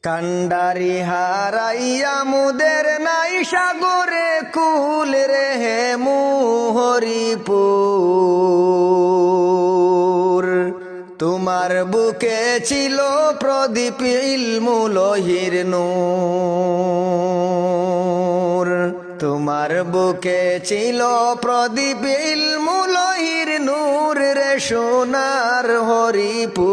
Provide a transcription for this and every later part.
কান্ডারি হারাইয়া মুদের নাই সাগরে কুল রে হে মুহরিপুর। তোমার বুকে ছিল প্রদীপ ইলমু লোহির নূর। তোমার বুকে ছিল প্রদীপ ইলমু লোহির নূর রে সোনার হরিপুর।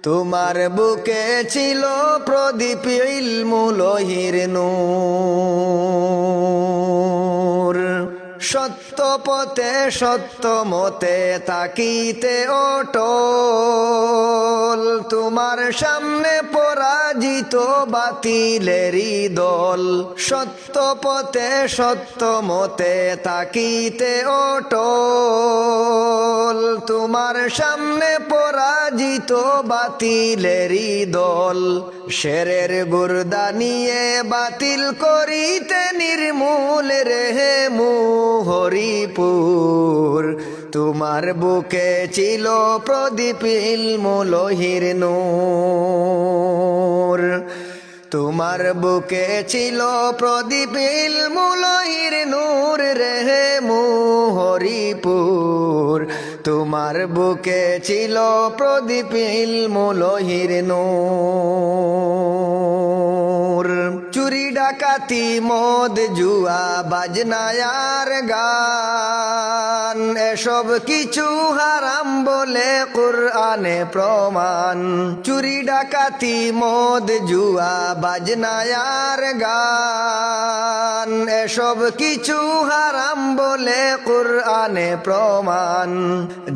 তোমার বুকে ছিল প্রদীপ ইলমু লোহির নূর। সত্য পথে সত্য মতে তাকিতে অটল, তোমার সামনে পরাজিত বাতিলেরই দল। সত্য পথে সত্য মতে তাকিতে অটল, তোমার সামনে পরাজিত বাতিলেরই দল। শেরের গুর্দা নিয়ে বাতিল করিতে নির্মূল রেহে মুহরিপুর। তোমার বুকে ছিল প্রদীপ ইলমু লোহির নূর। তোমার বুকে ছিল প্রদীপ ইলমু লোহির নূর রেহে মুহরিপুর। তোমার বুকে ছিল প্রদীপ ইলমু লোহির নূর। চুরি ডাকাতি মদ জুয়া বাজনায়ার গান, এসব কিছু হারাম বলে কুরআনে প্রমাণ। চুরি ডাকাতি মদ জুয়া বাজনায়ার গান, এসব কিছু হারাম বলে কুরআনে প্রমাণ।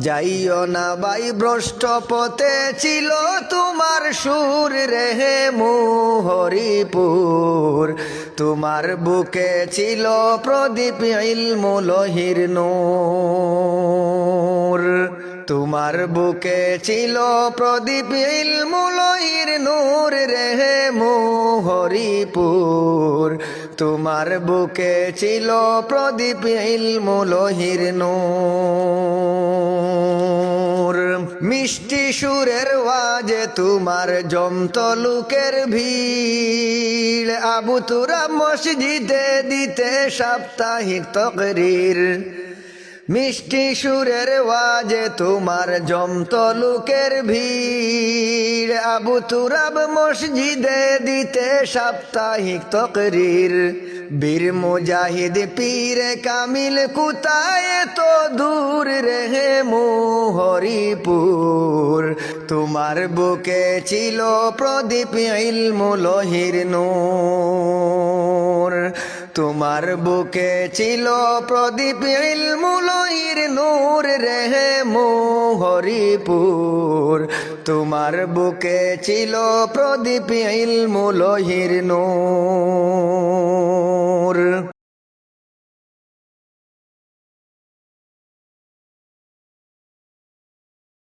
যাইও না ভাই ভ্রষ্ট পথে ছিল তোমার সুর রেহে মুহরিপুর। তোমার বুকে ছিল প্রদীপ ইলমু লোহির নূর। তোমার বুকে ছিল প্রদীপ ইলমু লোহির নূর রেহে মুহরিপুর। তোমার বুকে ছিল প্রদীপ ইলমু লোহির নূর। মিষ্টি সুরের ওয়াজে তোমার জমত লোকের ভিড়, আবু তুরাব মসজিদে দিতে সাপ্তাহিক তকরির। মিষ্টি সুরের ওয়াজে তোমার জমত লোকের ভিড়, আবু তুরাব মসজিদে দিতে সাপ্তাহিক তকরির। বীর মুজাহিদ পীরে কামিল কোথায় তো দূর রেহে মুহরিপুর। তোমার বুকে ছিল প্রদীপ ইলমু লোহির নূর। তোমার বুকে ছিল প্রদীপ ইলমু লোহির নূর রেহে মুহরিপুর। তোমার বুকে ছিল প্রদীপ ইলমু লোহির নূর।